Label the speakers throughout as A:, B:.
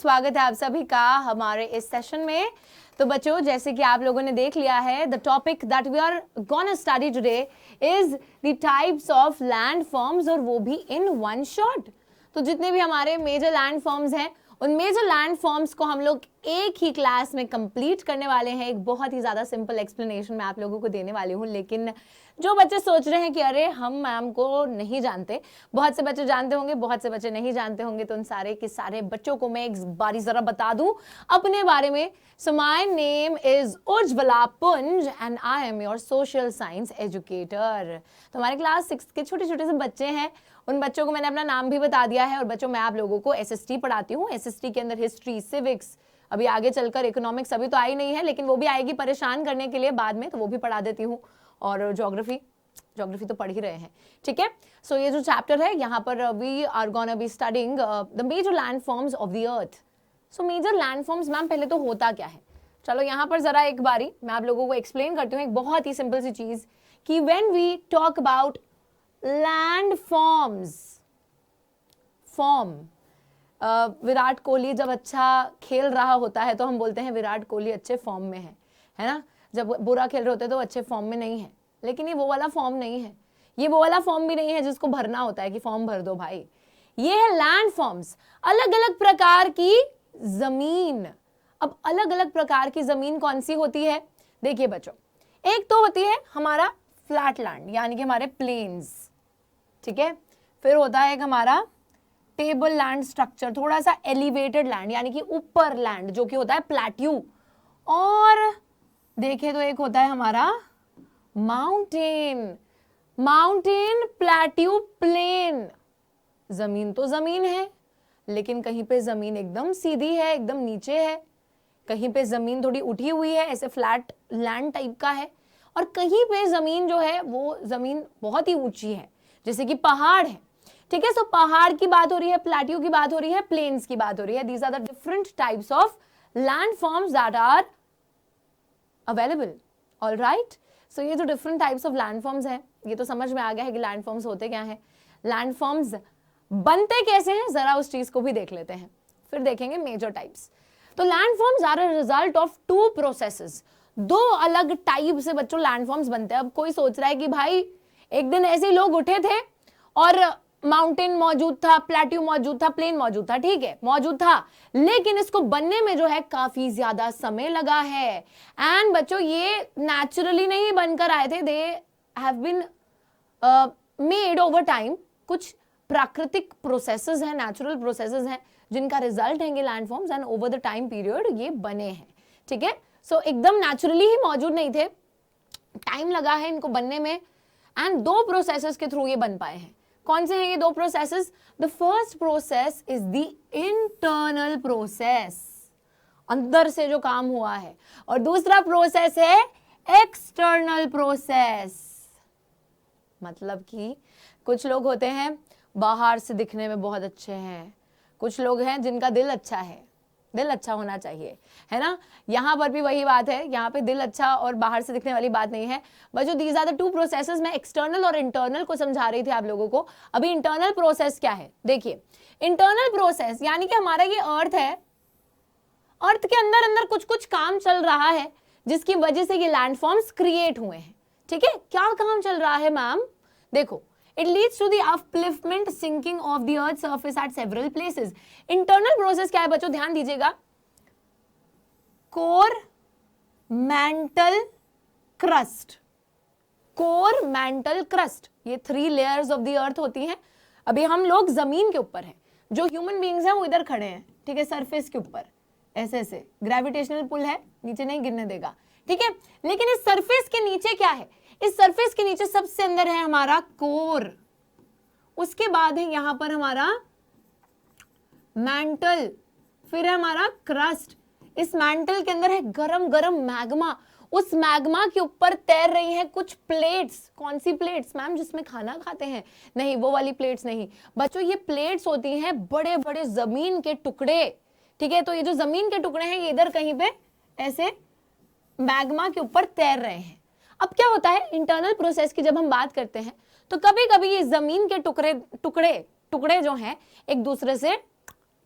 A: स्वागत है आप सभी का हमारे इस सेशन में। तो बच्चों, जैसे कि आप लोगों ने देख लिया है, the topic that we are gonna study today is the types of land forms, और वो भी इन वन शॉट। तो जितने भी हमारे मेजर लैंड फॉर्म्स हैं, उन मेजर लैंड फॉर्म्स को हम लोग एक ही क्लास में कंप्लीट करने वाले हैं। एक बहुत ही ज़्यादा सिंपल एक्सप्लेनेशन मैं आप लोगों को देने वाली हूँ। लेकिन जो बच्चे सोच रहे हैं कि अरे हम मैम को नहीं जानते, बहुत से बच्चे जानते होंगे, बहुत से बच्चे नहीं जानते होंगे, तो उन सारे के सारे बच्चों को मैं एक बारी ज़रा बता दूँ अपने बारे में। So my name is Ujjwala Punj and I am your social science educator. तो हमारे क्लास 6 के छोटे छोटे से बच्चे हैं, उन बच्चों को मैंने अपना नाम भी बता दिया है। और बच्चों, मैं आप लोगों को एसएसटी पढ़ाती हूँ। एसएसटी के अंदर हिस्ट्री, सिविक्स, अभी आगे चलकर इकोनॉमिक्स अभी तो आई नहीं है, लेकिन वो भी आएगी परेशान करने के लिए बाद में, तो वो भी पढ़ा देती हूँ। और ज्योग्राफी तो पढ़ ही रहे हैं, ठीक है। सो ये जो चैप्टर है, यहाँ पर we are gonna be studying the major land forms of the earth. So major land forms ma'am पहले तो होता क्या है, चलो यहाँ पर जरा एक बारी मैं आप लोगों को एक्सप्लेन करती हूँ। एक बहुत ही सिंपल सी चीज कि when we talk about land forms, form, Virat Kohli जब अच्छा खेल रहा होता है तो हम बोलते हैं विराट कोहली अच्छे फॉर्म में है ना। जब बुरा खेल रहे होते हैं तो अच्छे फॉर्म में नहीं है। लेकिन ये वो वाला फॉर्म नहीं है, ये वो वाला फॉर्म भी नहीं है जिसको भरना होता है कि फॉर्म भर दो भाई। ये है लैंड फॉर्म्स, अलग अलग प्रकार की जमीन। अब अलग अलग प्रकार की जमीन कौन सी होती है? देखिए बच्चों, एक तो होती है हमारा फ्लैट लैंड, यानी कि हमारे प्लेन्स, ठीक है। फिर होता है एक हमारा टेबल लैंड स्ट्रक्चर, थोड़ा सा एलिवेटेड लैंड, यानी कि ऊपर लैंड, जो कि होता है प्लेट्यू। और देखें तो एक होता है हमारा माउंटेन, माउंटेन, प्लेट्यू, प्लेन। जमीन तो जमीन है, लेकिन कहीं पे जमीन एकदम सीधी है, एकदम नीचे है, कहीं पे जमीन थोड़ी उठी हुई है, ऐसे फ्लैट लैंड टाइप का है, और कहीं पे जमीन जो है वो जमीन बहुत ही ऊंची है, जैसे कि पहाड़ है, ठीक है। सो पहाड़ की बात हो रही है, प्लेट्यू की बात हो रही है, प्लेन्स की बात हो रही है। These are the different types of land forms that are available. Alright, so ये जो different types of land forms हैं, ये तो समझ में आ गया है कि लैंड फॉर्म्स होते क्या हैं, लैंड फॉर्म्स बनते कैसे हैं, जरा उस चीज को भी देख लेते हैं, फिर देखेंगे मेजर टाइप्स। तो land forms are a result of two processes, दो अलग टाइप से बच्चों लैंड फॉर्म्स बनते हैं। अब कोई सोच रहा है कि भाई एक दिन ऐसे ही लोग उठे थे और माउंटेन मौजूद था, प्लेट्यू मौजूद था, प्लेन मौजूद था, ठीक है, मौजूद था, लेकिन इसको बनने में जो है काफी ज्यादा समय लगा है। एंड बच्चों, ये नेचुरली नहीं बनकर आए थे, they have been made over time. कुछ प्राकृतिक प्रोसेसेस हैं, नेचुरल प्रोसेसेस हैं, जिनका रिजल्ट है land forms, and over the time period ये बने हैं, ठीक है। सो एकदम नेचुरली ही मौजूद नहीं थे, टाइम लगा है इनको बनने में, एंड दो प्रोसेसेस के थ्रू ये बन पाए हैं। कौन से हैं ये दो processes? The first process is the internal process, अंदर से जो काम हुआ है, और दूसरा प्रोसेस है एक्सटर्नल प्रोसेस। मतलब कि कुछ लोग होते हैं बाहर से दिखने में बहुत अच्छे हैं, कुछ लोग हैं जिनका दिल अच्छा है, दिल अच्छा होना चाहिए, है ना। यहाँ पर भी वही बात है, यहाँ पे दिल अच्छा और बाहर से दिखने वाली बात नहीं है बच्चों। These are the two processes. मैं एक्सटर्नल और इंटरनल को समझा रही थी आप लोगों को। अभी इंटरनल प्रोसेस क्या है, देखिए। इंटरनल प्रोसेस यानी कि हमारा ये अर्थ है, अर्थ के अंदर अंदर कुछ कुछ काम चल रहा है, जिसकी वजह से ये लैंड फॉर्म्स क्रिएट हुए हैं, ठीक है। क्या काम चल रहा है मैम? देखो, it leads to the upliftment, sinking of the earth's surface at several places. Internal process क्या है बच्चों, ध्यान दीजिएगा। Core, mantle, crust, core, mantle, crust, ये 3 लेयर्स ऑफ द अर्थ होती हैं। अभी हम लोग जमीन के ऊपर हैं, जो ह्यूमन बीइंग्स हैं वो इधर खड़े हैं, ठीक है, सरफेस के ऊपर, ऐसे ऐसे ग्रेविटेशनल पुल है, नीचे नहीं गिरने देगा, ठीक है। लेकिन इस सरफेस के नीचे क्या है? इस सरफेस के नीचे सबसे अंदर है हमारा कोर, उसके बाद है यहां पर हमारा मैंटल, फिर है हमारा क्रस्ट। इस मैंटल के अंदर है गरम गरम मैग्मा, उस मैग्मा के ऊपर तैर रही हैं कुछ प्लेट्स। कौन सी प्लेट्स मैम? जिसमें खाना खाते हैं? नहीं, वो वाली प्लेट्स नहीं बच्चों, ये प्लेट्स होती हैं बड़े बड़े जमीन के टुकड़े, ठीक है। तो ये जो जमीन के टुकड़े हैं ये इधर कहीं पे ऐसे मैग्मा के ऊपर तैर रहे हैं। अब क्या होता है इंटरनल प्रोसेस की जब हम बात करते हैं, तो कभी कभी ये जमीन के टुकड़े जो हैं एक दूसरे से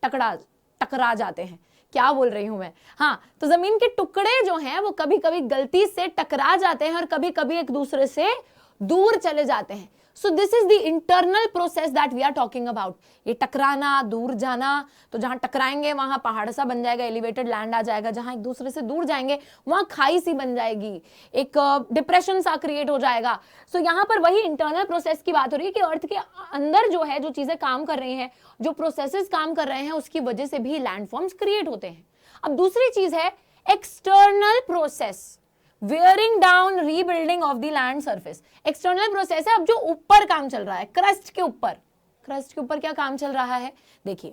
A: टकरा टकरा जाते हैं। क्या बोल रही हूं मैं? हाँ, तो जमीन के टुकड़े जो हैं वो कभी कभी गलती से टकरा जाते हैं और कभी कभी एक दूसरे से दूर चले जाते हैं। So this is the internal process that we are talking about. ये टकराना, दूर जाना, तो जहां टकराएंगे वहां पहाड़ सा बन जाएगा, एलिवेटेड लैंड आ जाएगा, जहां एक दूसरे से दूर जाएंगे वहां खाई सी बन जाएगी, एक डिप्रेशन सा क्रिएट हो जाएगा। सो यहाँ पर वही इंटरनल प्रोसेस की बात हो रही है कि अर्थ के अंदर जो है, जो चीजें काम कर रही हैं, जो प्रोसेसेस काम कर रहे हैं, उसकी वजह से भी लैंडफॉर्म्स क्रिएट होते हैं। अब दूसरी चीज है external process, wearing down, rebuilding of the land surface. External process है अब जो ऊपर काम चल रहा है, क्रस्ट के ऊपर। क्रस्ट के ऊपर क्या काम चल रहा है? देखिए,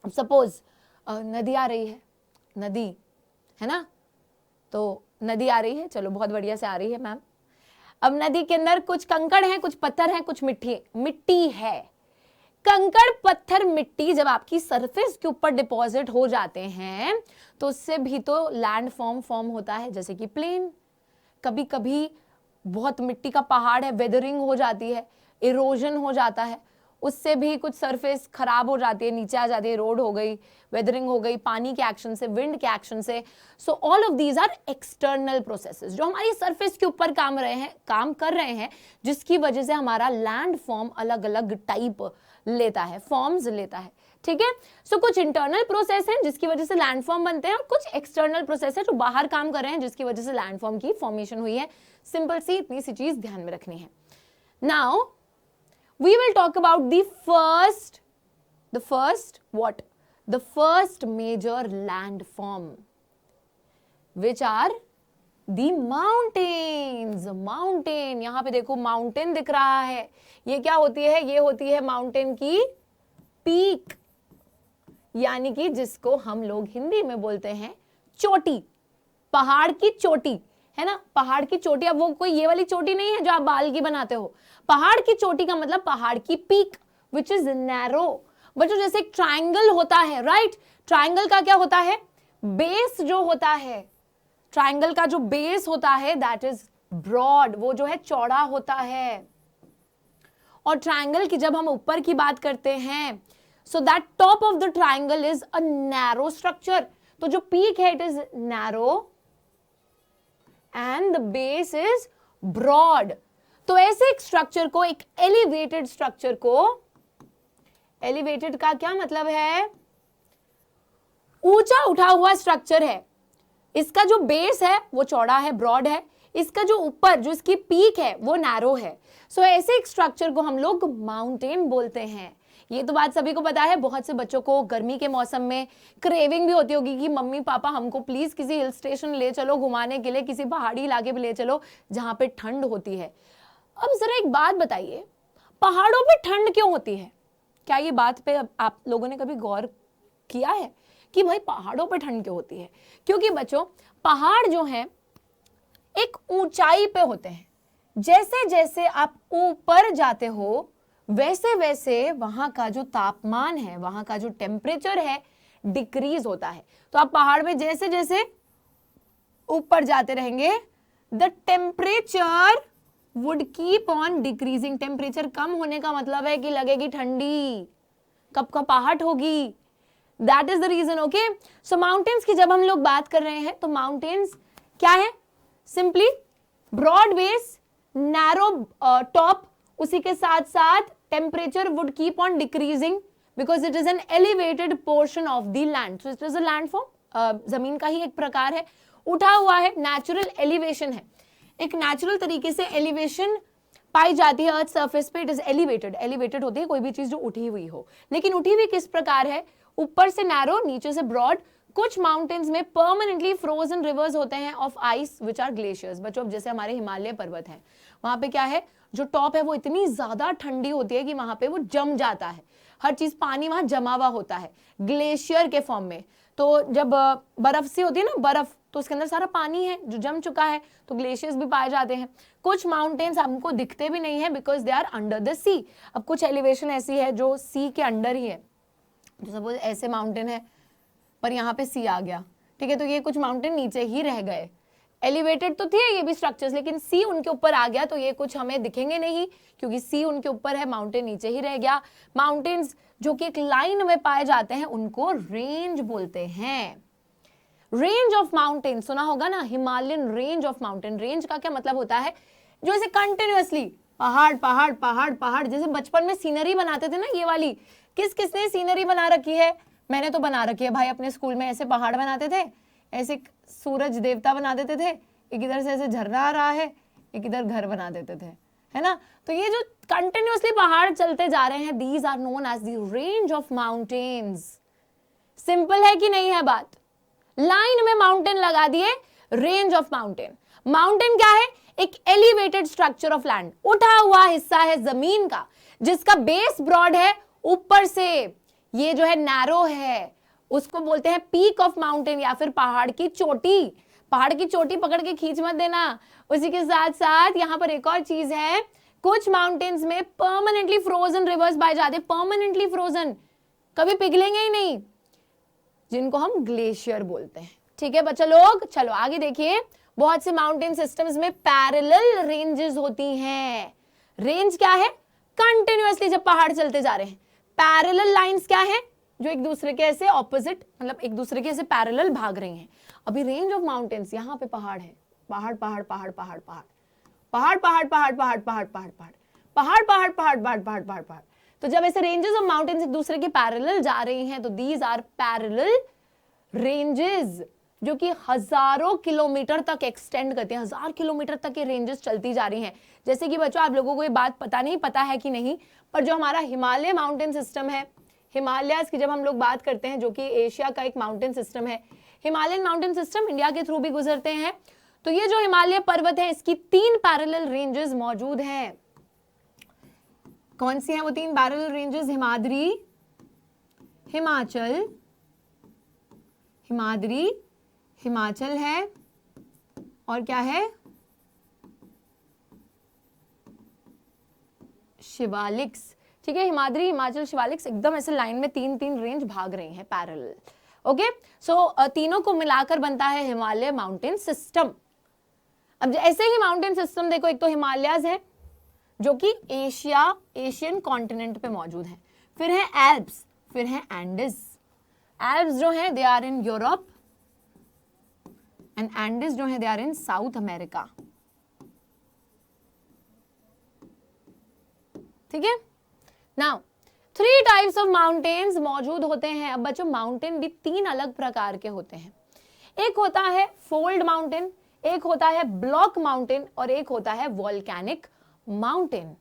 A: अब सपोज नदी आ रही है, नदी है ना, तो नदी आ रही है, चलो बहुत बढ़िया से आ रही है मैम। अब नदी के अंदर कुछ कंकड़ हैं, कुछ पत्थर हैं, कुछ मिट्टी है। कंकड़, पत्थर, मिट्टी जब आपकी सरफेस के ऊपर डिपॉजिट हो जाते हैं तो उससे भी तो लैंड फॉर्म होता है, जैसे कि प्लेन। कभी कभी बहुत मिट्टी का पहाड़ है, वेदरिंग हो जाती है, इरोजन हो जाता है, उससे भी कुछ सरफेस खराब हो जाती है, नीचे आ जाती है, रोड हो गई, वेदरिंग हो गई, पानी के एक्शन से, विंड के एक्शन से। So all of these are external processes जो हमारी सरफेस के ऊपर काम कर रहे हैं, जिसकी वजह से हमारा लैंड फॉर्म अलग अलग टाइप लेता है, फॉर्म्स लेता है। ठीक है, सो कुछ इंटरनल प्रोसेस हैं जिसकी वजह से लैंडफॉर्म बनते हैं, और कुछ एक्सटर्नल प्रोसेस है जो बाहर काम कर रहे हैं जिसकी वजह से लैंडफॉर्म की फॉर्मेशन हुई है। सिंपल सी इतनी सी चीज ध्यान में रखनी है। Now we will talk about the first major landform, which are the mountains. Mountain, यहां पे देखो माउंटेन दिख रहा है, ये क्या होती है? ये होती है माउंटेन की पीक, यानी कि जिसको हम लोग हिंदी में बोलते हैं चोटी, पहाड़ की चोटी, है ना, पहाड़ की चोटी। अब वो कोई ये वाली चोटी नहीं है जो आप बाल की बनाते हो। पहाड़ की चोटी का मतलब पहाड़ की पीक, विच इज नैरो। बच्चों, जैसे एक ट्राइंगल होता है, राइट? ट्राइंगल का क्या होता है? बेस जो होता है, ट्राइंगल का जो बेस होता है दैट इज ब्रॉड, वो जो है चौड़ा होता है। और ट्राइंगल की जब हम ऊपर की बात करते हैं, so that top of the triangle is a narrow structure. तो जो पीक है it is narrow and the base is broad. तो ऐसे एक स्ट्रक्चर को, एक एलिवेटेड स्ट्रक्चर को, एलिवेटेड का क्या मतलब है? ऊंचा उठा हुआ स्ट्रक्चर है। इसका जो बेस है वो चौड़ा है, ब्रॉड है, इसका जो ऊपर, जो इसकी पीक है वो नैरो है। सो ऐसे एक स्ट्रक्चर को हम लोग माउंटेन बोलते हैं। ये तो बात सभी को पता है। बहुत से बच्चों को गर्मी के मौसम में क्रेविंग भी होती होगी कि मम्मी पापा हमको प्लीज किसी हिल स्टेशन ले चलो घुमाने के लिए, किसी पहाड़ी इलाके पे ले चलो जहां पे ठंड होती है। अब जरा एक बात बताइए, पहाड़ों पे ठंड क्यों होती है? क्या ये बात पे आप लोगों ने कभी गौर किया है कि भाई पहाड़ों पे ठंड क्यों होती है? क्योंकि बच्चों, पहाड़ जो है एक ऊंचाई पे होते हैं। जैसे जैसे आप ऊपर जाते हो वैसे वैसे वहां का जो तापमान है, वहां का जो टेम्परेचर है, डिक्रीज होता है। तो आप पहाड़ में जैसे जैसे ऊपर जाते रहेंगे, the temperature would keep on decreasing. Temperature कम होने का मतलब है कि लगेगी ठंडी, कपकपाहट होगी। That is the reason. Okay, so mountains की जब हम लोग बात कर रहे हैं तो माउंटेन्स क्या है? Simply broad base, narrow top, उसी के साथ साथ temperature would keep on decreasing because it is an elevated portion of the land. So it is a landform, जमीन का ही एक प्रकार है, उठा हुआ है, नेचुरल एलिवेशन है। एक नेचुरल तरीके से एलिवेशन पाई जाती है अर्थ सरफेस पे। इट इज एलिवेटेड, एलिवेटेड होती है कोई भी चीज जो उठी हुई हो। लेकिन उठी हुई किस प्रकार है? ऊपर से नैरो, नीचे से ब्रॉड। कुछ माउंटेन्स में परमानेंटली फ्रोजन रिवर्स होते हैं of ice which are glaciers. बच्चों, जैसे हमारे हिमालय पर्वत है, वहां पे क्या है, जो टॉप है वो इतनी ज्यादा ठंडी होती है कि वहां पे वो जम जाता है, हर चीज, पानी वहां जमा हुआ होता है ग्लेशियर के फॉर्म में। तो जब बर्फ सी होती है ना, बर्फ, तो उसके अंदर सारा पानी है जो जम चुका है, तो ग्लेशियर्स भी पाए जाते हैं। कुछ माउंटेन्स हमको दिखते भी नहीं है because they are under the sea. अब कुछ एलिवेशन ऐसी है जो सी के अंडर ही है, तो सपोज ऐसे माउंटेन है पर यहाँ पे सी आ गया, ठीक है, तो ये कुछ माउंटेन नीचे ही रह गए। एलिवेटेड तो थे ये भी स्ट्रक्चर्स, लेकिन सी उनके ऊपर आ गया तो ये कुछ हमें दिखेंगे नहीं, क्योंकि सी उनके ऊपर है, माउंटेन नीचे ही रह गया। माउंटेन्स जो कि एक लाइन में पाए जाते हैं उनको रेंज बोलते हैं। रेंज ऑफ माउंटेन सुना होगा ना, Himalayan range of mountain. Range का क्या मतलब होता है, जो ऐसे कंटिन्यूअसली पहाड़ पहाड़ पहाड़ पहाड़, जैसे बचपन में सीनरी बनाते थे ना, ये वाली किस किसने सीनरी बना रखी है? मैंने तो बना रखी है भाई, अपने स्कूल में ऐसे पहाड़ बनाते थे, ऐसे सूरज देवता बना देते थे, एक इधर से ऐसे झरना आ रहा है, एक इधर घर बना देते थे, है ना। तो ये जो कंटिन्यूअसली पहाड़ चलते जा रहे हैं, these are known as the range of mountains. Simple है कि नहीं है बात? लाइन में माउंटेन लगा दिए, रेंज ऑफ माउंटेन। माउंटेन क्या है? एक एलिवेटेड स्ट्रक्चर ऑफ लैंड, उठा हुआ हिस्सा है जमीन का, जिसका बेस ब्रॉड है, ऊपर से ये जो है नैरो है, उसको बोलते हैं पीक ऑफ माउंटेन या फिर पहाड़ की चोटी। पहाड़ की चोटी पकड़ के खींच मत देना। उसी के साथ साथ यहां पर एक और चीज है, कुछ माउंटेन्स में परमानेंटली फ्रोजन रिवर्स पाए जाते हैं, परमानेंटली फ्रोजन, कभी पिघलेंगे ही नहीं, जिनको हम ग्लेशियर बोलते हैं। ठीक है बच्चा लोग, चलो आगे देखिए। बहुत से माउंटेन सिस्टम्स में पैरेलल रेंजेस होती हैं। रेंज क्या है? कंटिन्यूअसली जब पहाड़ चलते जा रहे हैं। पैरेलल लाइंस क्या है? जो एक दूसरे के ऐसे ऑपोजिट, मतलब एक दूसरे के ऐसे पैरेलल भाग रही हैं। अभी रेंज ऑफ माउंटेन्स, यहाँ पे पहाड़ है, पहाड़ पहाड़ पहाड़ पहाड़ पहाड़ पहाड़ पहाड़ पहाड़ पहाड़ पहाड़ पहाड़ पहाड़ पहाड़ पहाड़ पहाड़ पहाड़ पहाड़ पहाड़। तो जब ऐसे रेंजेस ऑफ माउंटेन्स एक दूसरे के पैरेलल जा रही हैं तो दीज आर पैरेलल रेंजेस, जो कि हजारों किलोमीटर तक एक्सटेंड करते हैं, 1000 किलोमीटर तक ये रेंजेस चलती जा रही हैं। जैसे कि बच्चों आप लोगों को ये बात पता है कि नहीं, पर जो हमारा हिमालय माउंटेन सिस्टम है, हिमालयाज की जब हम लोग बात करते हैं, जो कि एशिया का एक माउंटेन सिस्टम है, हिमालयन माउंटेन सिस्टम इंडिया के थ्रू भी गुजरते हैं। तो ये जो हिमालय पर्वत है, इसकी 3 पैरेलल रेंजेस मौजूद हैं। कौन सी हैं वो 3 पैरेलल रेंजेस? हिमाद्री, हिमाचल, हिमाद्री हिमाचल है, और क्या है? शिवालिक्स। ठीक है, हिमाद्री, हिमाचल, शिवालिक्स एकदम ऐसे लाइन में 3-3 रेंज भाग रही हैं पैरेलल। ओके, सो तीनों को मिलाकर बनता है हिमालय माउंटेन सिस्टम। अब ऐसे ही माउंटेन सिस्टम देखो, एक तो हिमालयाज है जो कि एशियन कॉन्टिनेंट पे मौजूद है, फिर है एल्प्स, फिर है एंडिस। एल्प्स जो है they are in Europe and Andes जो है they are in South America. ठीक है, नाउ 3 टाइप्स ऑफ माउंटेन्स मौजूद होते हैं। अब बच्चों माउंटेन भी 3 अलग प्रकार के होते हैं। एक होता है फोल्ड माउंटेन, एक होता है ब्लॉक माउंटेन, और एक होता है वॉल्केनिक माउंटेन।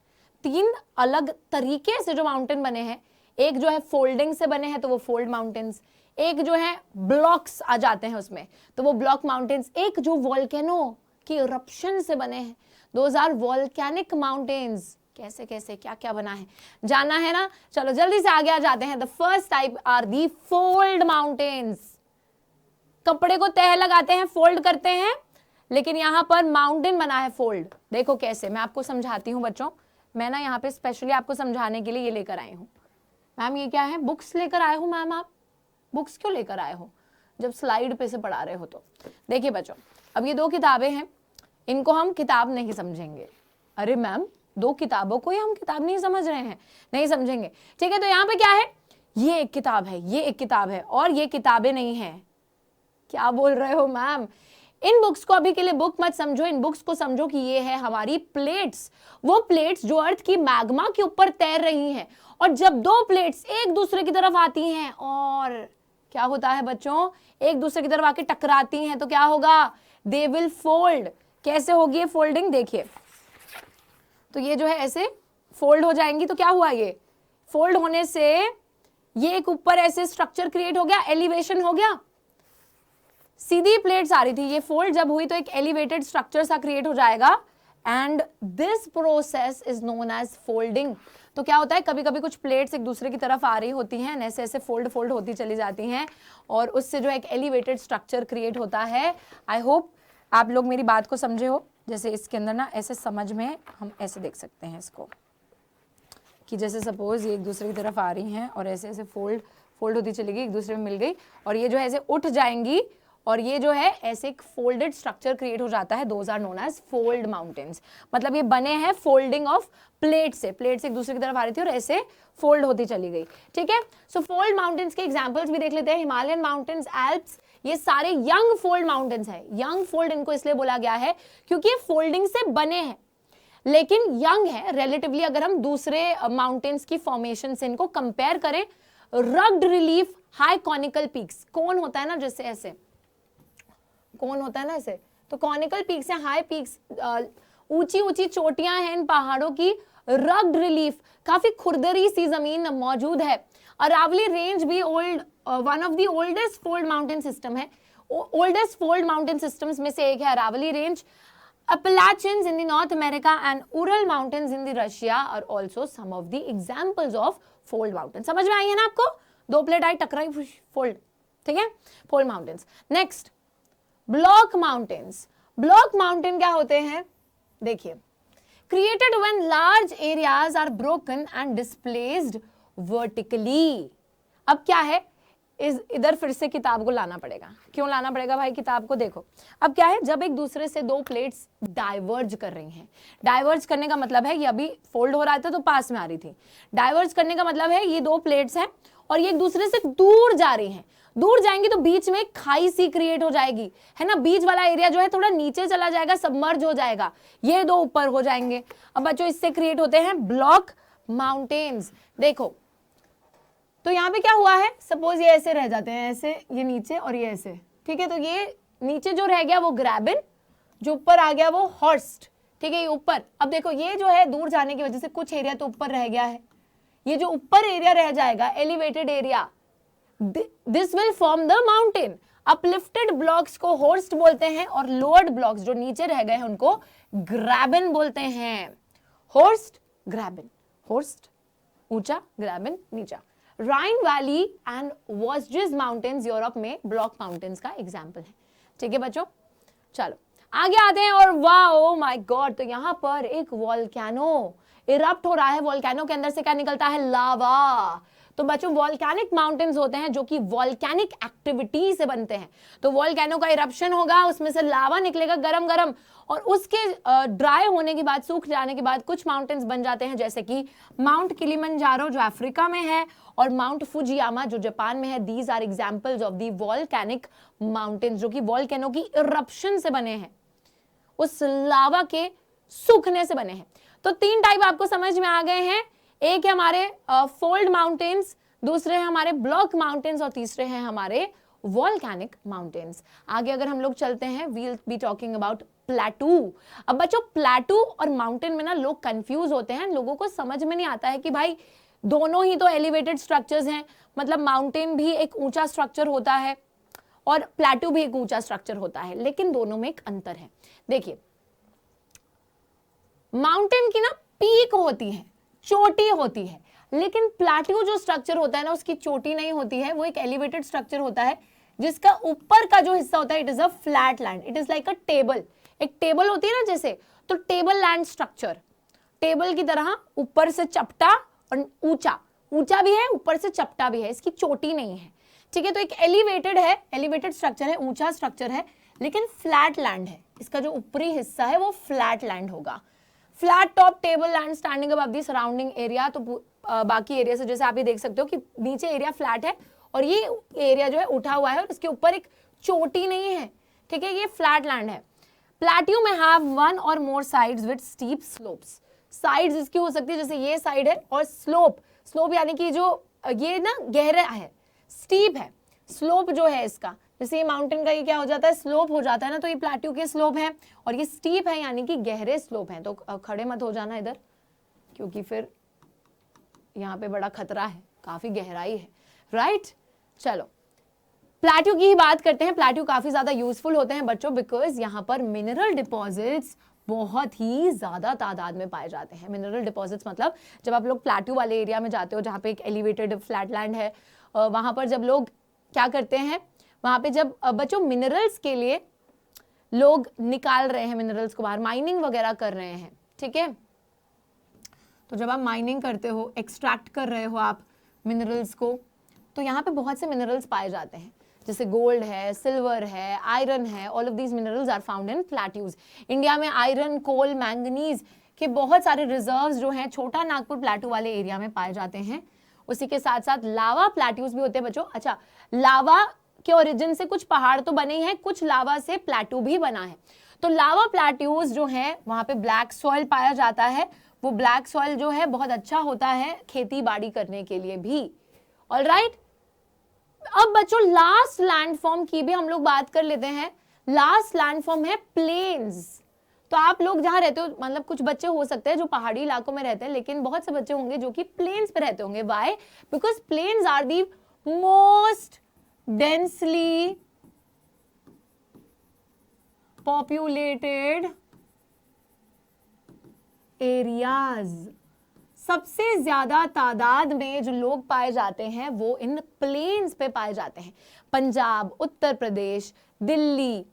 A: 3 अलग तरीके से जो माउंटेन बने हैं, एक जो है फोल्डिंग से बने हैं तो वो फोल्ड माउंटेन्स, एक जो है ब्लॉक्स आ जाते हैं उसमें तो वो ब्लॉक माउंटेन्स, एक जो वॉल्केनो की इरप्शन से बने हैं, दोज आर वॉल्केनिक माउंटेन्स। कैसे कैसे क्या क्या बना है जानना है ना? चलो जल्दी से आगे आ जाते हैं। The first type are the fold mountains. कपड़े को तह लगाते हैं, फोल्ड करते हैं, लेकिन यहां पर माउंटेन बना है फोल्ड। देखो कैसे, मैं आपको समझाती हूं बच्चों। मैं ना यहाँ पे स्पेशली आपको समझाने के लिए ये लेकर आई हूँ। मैम ये क्या है? बुक्स लेकर आए हो मैम? आप बुक्स क्यों लेकर आए हो जब स्लाइड पे से पढ़ा रहे हो? तो देखिए बच्चों, अब ये 2 किताबें हैं, इनको हम किताब नहीं समझेंगे। अरे मैम 2 किताबों को ही हम किताब नहीं समझ रहे हैं? नहीं समझेंगे। ठीक है, तो यहाँ पे क्या है? ये एक किताब है, ये एक किताब है, और ये किताबें नहीं है। क्या बोल रहे हो मैम? इन बुक्स को अभी के लिए बुक मत समझो, इन बुक्स को समझो कि ये है हमारी प्लेट्स। वो प्लेट्स जो अर्थ की मैग्मा के ऊपर तैर रही हैं, और जब 2 प्लेट्स एक दूसरे की तरफ आती हैं और क्या होता है बच्चों? एक दूसरे की तरफ आके टकराती हैं तो क्या होगा? They will fold. कैसे होगी ये फोल्डिंग? देखिए, तो ये जो है ऐसे फोल्ड हो जाएंगी, तो क्या हुआ? ये फोल्ड होने से ये एक ऊपर ऐसे स्ट्रक्चर क्रिएट हो गया, एलिवेशन हो गया। सीधी प्लेट्स आ रही थी, ये फोल्ड जब हुई तो एक एलिवेटेड स्ट्रक्चर सा क्रिएट हो जाएगा, and this process is known as folding. तो क्या होता है, कभी कभी कुछ प्लेट्स एक दूसरे की तरफ आ रही होती हैं, ऐसे ऐसे फोल्ड होती चली जाती हैं, और उससे जो एक एलिवेटेड स्ट्रक्चर क्रिएट होता है। आई होप आप लोग मेरी बात को समझे हो। जैसे इसके अंदर ना ऐसे समझ में हम ऐसे देख सकते हैं इसको, कि जैसे सपोज ये एक दूसरे की तरफ आ रही हैं और ऐसे ऐसे फोल्ड होती चली गई, एक दूसरे में मिल गई, और ये जो है ऐसे उठ जाएंगी और ये जो है ऐसे एक फोल्डेड स्ट्रक्चर क्रिएट हो जाता है, those are known as fold mountains. मतलब ये बने हैं फोल्डिंग ऑफ प्लेट से एक दूसरे की तरफ आ रही थी और ऐसे फोल्ड होती चली गई, ठीक है। सो फोल्ड माउंटेन्स के एग्जांपल्स भी देख लेते हैं। हिमालयन माउंटेन्स, एल्प्स, ये सारे यंग फोल्ड माउंटेन्स हैं। यंग फोल्ड इनको इसलिए बोला गया है क्योंकि ये फोल्डिंग से बने हैं लेकिन यंग है रिलेटिवली। अगर हम दूसरे माउंटेन्स की फॉर्मेशन से इनको कंपेयर करें, rugged relief, high conical peaks, cone होता है ना जैसे ऐसे कोन होता है ना ऐसे, तो कॉनिकल पीक्स हैं, हाई पीक्स, ऊंची ऊंची चोटियां हैं इन पहाड़ों की, रग्ड रिलीफ, काफी खुरदरी सी जमीन मौजूद है। अरावली रेंज भी one of the oldest fold mountain system है, ओल्डेस्ट फोल्ड माउंटेन सिस्टम्स में से एक है Aravalli range. Appalachians in the North America and Ural Mountains in the Russia are also some of the examples of fold mountains. समझ में आई है ना आपको? दो प्लेट आई टकराई फोल्ड, ठीक है, fold mountains. Next block mountains. Block mountain क्या होते हैं? देखिए, created when large areas are broken and displaced vertically। अब क्या है, इधर फिर से किताब को लाना पड़ेगा। क्यों लाना पड़ेगा भाई किताब को? देखो अब क्या है, जब एक दूसरे से दो प्लेट्स डाइवर्ज कर रही हैं, डाइवर्ज करने का मतलब है ये अभी फोल्ड हो रहा था तो पास में आ रही थी, डाइवर्ज करने का मतलब है ये दो प्लेट्स हैं और ये एक दूसरे से दूर जा रही हैं। दूर जाएंगी तो बीच में खाई सी क्रिएट हो जाएगी, है ना, बीच वाला एरिया जो है थोड़ा नीचे चला जाएगा, सबमर्ज हो जाएगा, ये दो ऊपर हो जाएंगे। अब बच्चों इससे क्रिएट होते हैं ब्लॉक माउंटेन्स। देखो तो यहाँ पे क्या हुआ है, सपोज ये ऐसे रह जाते हैं, ऐसे ये नीचे और ये ऐसे, ठीक है, तो ये नीचे जो रह गया वो ग्रैबिन, जो ऊपर आ गया वो हॉर्स्ट, ठीक है, ये ऊपर। अब देखो ये जो है दूर जाने की वजह से कुछ एरिया तो ऊपर रह गया है, ये जो ऊपर एरिया रह जाएगा elevated area, this will form the mountain. Uplifted blocks को हॉर्स्ट बोलते हैं और लोअर्ड ब्लॉक्स जो नीचे रह गए हैं उनको ग्रैबिन बोलते हैं। हॉर्स्ट ग्रैबिन, हॉर्स्ट ऊंचा, ग्रैबिन नीचा। राइन वैली एंड वॉस्जेस माउंटेन्स यूरोप में ब्लॉक माउंटेन्स का एग्जाम्पल है, ठीक है बच्चों। चलो आगे आते हैं और वाओ माय गॉड, तो यहाँ पर एक वॉल्केनो इरप्ट हो रहा है। वॉल्केनो के अंदर से क्या निकलता है? लावा। तो बच्चों वॉल्केनिक माउंटेन्स होते हैं जो कि वॉल्केनिक एक्टिविटी से बनते हैं। तो वॉल्केनो का इरप्शन होगा, उसमें से लावा निकलेगा गरम गरम, और उसके ड्राई होने के बाद, सूख जाने के बाद कुछ माउंटेन्स बन जाते हैं, जैसे कि माउंट किलिमंजारो जो अफ्रीका में है और माउंट फुजियामा जो जापान में है। These are examples of the volcanic mountains जो कि वॉल्केनो की इरप्शन से बने हैं, उस लावा के सूखने से बने हैं। तो तीन टाइप आपको समझ में आ गए हैं, एक है हमारे फोल्ड माउंटेन्स, दूसरे हैं हमारे ब्लॉक माउंटेन्स और तीसरे हैं हमारे वॉल्केनिक माउंटेन्स। आगे अगर हम लोग चलते हैं, we will be talking about plateau. अब बच्चों प्लेटू और माउंटेन में ना लोग कंफ्यूज होते हैं, लोगों को समझ में नहीं आता है कि भाई दोनों ही तो एलिवेटेड स्ट्रक्चर्स हैं, मतलब माउंटेन भी एक ऊंचा स्ट्रक्चर होता है और प्लेटू भी एक ऊंचा स्ट्रक्चर होता है, लेकिन दोनों में एक अंतर है। देखिए माउंटेन की ना पीक होती है, चोटी होती है, लेकिन प्लेट्यू जो स्ट्रक्चर होता है ना उसकी चोटी नहीं होती है, वो एक एलिवेटेड स्ट्रक्चर होता है जिसका ऊपर का जो हिस्सा होता है it is a flat land, it is like a table. एक टेबल होती है ना जैसे, तो टेबल लैंड स्ट्रक्चर, टेबल की तरह ऊपर से चपटा और ऊंचा, ऊंचा भी है ऊपर से चपटा भी है, इसकी चोटी नहीं है, ठीक है। तो एक एलिवेटेड है, एलिवेटेड स्ट्रक्चर है, ऊंचा स्ट्रक्चर है, लेकिन फ्लैट लैंड है, इसका जो ऊपरी हिस्सा है वो फ्लैट लैंड होगा। Flat top table land standing above the surrounding area, तो बाकी एरिया से जैसे आप ये देख सकते हो कि नीचे एरिया फ्लैट है और ये एरिया जो है उठा हुआ है और इसके ऊपर एक चोटी नहीं है, ठीक है, ये फ्लैट लैंड है। प्लेट्यू में हैव वन और more sides with steep slopes. Sides इसकी हो सकती है जैसे ये साइड है, और स्लोप, स्लोप यानी कि जो ये ना गहरा है, स्टीप है, स्लोप जो है इसका, जैसे ये माउंटेन का ये क्या हो जाता है, स्लोप हो जाता है ना, तो ये प्लेट्यू के स्लोप है और ये स्टीप है यानी कि गहरे स्लोप है। तो खड़े मत हो जाना इधर, क्योंकि फिर यहाँ पे बड़ा खतरा है, काफी गहराई है, राइट। चलो प्लेट्यू की ही बात करते हैं। प्लेट्यू काफी ज्यादा यूजफुल होते हैं बच्चों, बिकॉज यहाँ पर मिनरल डिपॉजिट्स बहुत ही ज्यादा तादाद में पाए जाते हैं। मिनरल डिपॉजिट्स मतलब जब आप लोग प्लेट्यू वाले एरिया में जाते हो जहाँ पे एक एलिवेटेड फ्लैट लैंड है, वहां पर जब लोग क्या करते हैं, वहां पे जब बच्चों मिनरल्स के लिए लोग निकाल रहे हैं मिनरल्स को बाहर, माइनिंग वगैरह कर रहे हैं, ठीक है। तो जब आप माइनिंग करते हो, एक्सट्रैक्ट कर रहे हो आप मिनरल्स को, तो यहाँ पे बहुत से मिनरल्स पाए जाते हैं। जैसे गोल्ड है, सिल्वर है, आयरन है, all of these minerals are found in plateaus. India में आयरन, कोल, मैंगनीज के बहुत सारे रिजर्व्स जो हैं छोटा नागपुर प्लेटू वाले एरिया में पाए जाते हैं। उसी के साथ साथ लावा प्लेट्यूज भी होते हैं बच्चों। अच्छा, लावा के ओरिजिन से कुछ पहाड़ तो बने हैं, कुछ लावा से प्लेटू भी बना है। तो लावा प्लेट्यूज जो है वहां पे ब्लैक सॉइल पाया जाता है। वो ब्लैक सॉइल जो है बहुत अच्छा होता है खेती बाड़ी करने के लिए भी। ऑलराइट, अब बच्चों लास्ट लैंडफॉर्म की भी हम लोग बात कर लेते हैं। लास्ट लैंडफॉर्म है प्लेन्स। तो आप लोग जहां रहते हो, मतलब कुछ बच्चे हो सकते हैं जो पहाड़ी इलाकों में रहते हैं, लेकिन बहुत से बच्चे होंगे जो कि प्लेन्स पे रहते होंगे। Why? Because plains are the most densely populated areas. सबसे ज्यादा तादाद में जो लोग पाए जाते हैं वो इन प्लेन्स पे पाए जाते हैं। पंजाब, उत्तर प्रदेश, दिल्ली,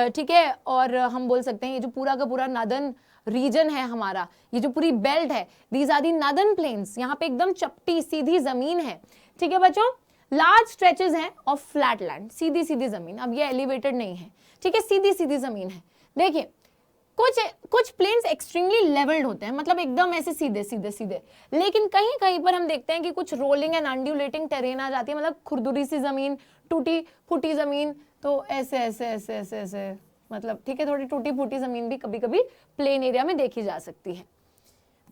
A: ठीक है, और हम बोल सकते हैं ये जो पूरा का पूरा नॉर्दर्न रीजन है हमारा, ये जो पूरी बेल्ट है, these are the northern plains. यहाँ पे एकदम चपटी सीधी जमीन है। ठीक है बच्चों, लार्ज स्ट्रेचेस हैं ऑफ फ्लैट लैंड, सीधी सीधी जमीन। अब ये एलिवेटेड नहीं है, ठीक है, सीधी सीधी जमीन है। देखिए कुछ प्लेन्स एक्सट्रीमली लेवल्ड होते हैं, मतलब एकदम ऐसे सीधे सीधे सीधे, लेकिन कहीं कहीं पर हम देखते हैं कि कुछ रोलिंग एंड अंड्यूलेटिंग टेरेन आ जाती है, मतलब खुरदुरी सी जमीन, टूटी फूटी जमीन। तो ऐसे ऐसे ऐसे ऐसे ऐसे, मतलब ठीक है, थोड़ी टूटी फूटी जमीन भी कभी कभी प्लेन एरिया में देखी जा सकती है।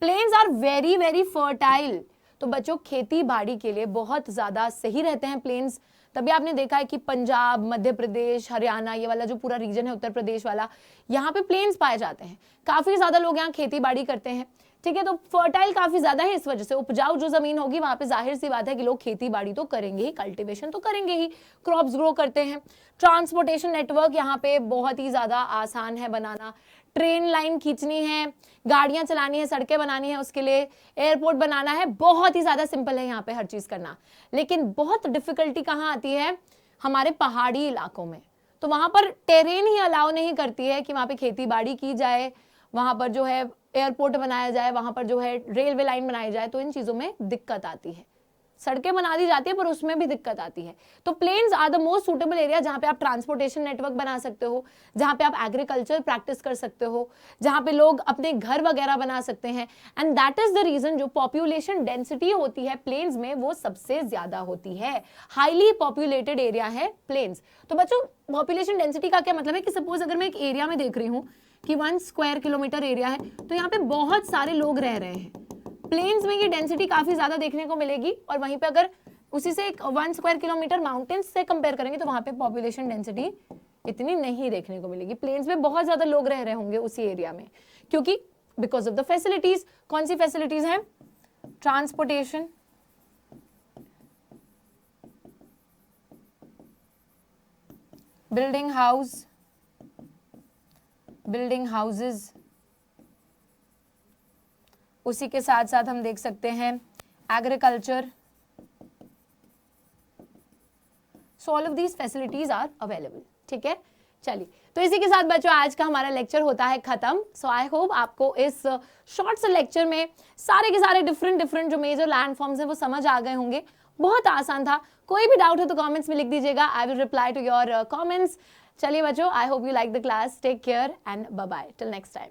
A: Plains are very very fertile. तो बच्चों खेती बाड़ी के लिए बहुत ज्यादा सही रहते हैं प्लेन्स। तभी आपने देखा है कि पंजाब, मध्य प्रदेश, हरियाणा, ये वाला जो पूरा रीजन है उत्तर प्रदेश वाला, यहाँ पे प्लेन्स पाए जाते हैं। काफी ज्यादा लोग यहाँ खेती बाड़ी करते हैं। ठीक है, तो फर्टाइल काफी ज्यादा है, इस वजह से उपजाऊ जो जमीन होगी वहां पे जाहिर सी बात है कि लोग खेती बाड़ी तो करेंगे ही, कल्टीवेशन तो करेंगे ही, क्रॉप्स ग्रो करते हैं। ट्रांसपोर्टेशन नेटवर्क यहाँ पे बहुत ही ज्यादा आसान है बनाना। ट्रेन लाइन खींचनी है, गाड़ियां चलानी है, सड़कें बनानी है, उसके लिए एयरपोर्ट बनाना है, बहुत ही ज्यादा सिंपल है यहाँ पे हर चीज करना। लेकिन बहुत डिफिकल्टी कहाँ आती है? हमारे पहाड़ी इलाकों में। तो वहां पर टेरेन ही अलाउ नहीं करती है कि वहां पे खेती बाड़ी की जाए, वहां पर जो है एयरपोर्ट बनाया जाए, वहां पर जो है रेलवे लाइन बनाई जाए। तो इन चीजों में दिक्कत आती है। सड़कें बना दी जाती है पर उसमें भी दिक्कत आती है। तो plains are the most suitable area जहां पे आप ट्रांसपोर्टेशन नेटवर्क बना सकते हो, जहां पे आप एग्रीकल्चर प्रैक्टिस कर सकते हो, जहां पे लोग अपने घर वगैरह बना सकते हैं। And that is the reason जो पॉपुलेशन डेंसिटी होती है प्लेन्स में वो सबसे ज्यादा होती है। हाईली पॉपुलेटेड एरिया है प्लेन्स। तो बच्चों पॉपुलेशन डेंसिटी का क्या मतलब है कि सपोज अगर मैं एक एरिया में देख रही हूँ कि 1 स्क्वायर किलोमीटर एरिया है, तो यहाँ पे बहुत सारे लोग रह रहे हैं। प्लेन्स में ये डेंसिटी काफी ज्यादा देखने को मिलेगी, और वहीं पे अगर उसी से 1 स्क्वायर किलोमीटर माउंटेन्स से कंपेयर करेंगे तो वहां पे पॉपुलेशन डेंसिटी इतनी नहीं देखने को मिलेगी। प्लेन्स में बहुत ज्यादा लोग रह रहे होंगे उसी एरिया में, क्योंकि बिकॉज ऑफ द फैसिलिटीज। कौन सी फैसिलिटीज हैं? ट्रांसपोर्टेशन, बिल्डिंग हाउसेस, उसी के साथ साथ हम देख सकते हैं agriculture. So all of these facilities are available. ठीक है, चलिए, तो इसी के साथ बच्चों आज का हमारा लेक्चर होता है खत्म। सो आई होप आपको इस शॉर्ट से लेक्चर में सारे के सारे डिफरेंट जो मेजर लैंड फॉर्म्स हैं वो समझ आ गए होंगे। बहुत आसान था। कोई भी डाउट हो तो कमेंट्स में लिख दीजिएगा, I will reply to your comments. चलिए बच्चों, I hope you like the class. Take care and bye bye till next time.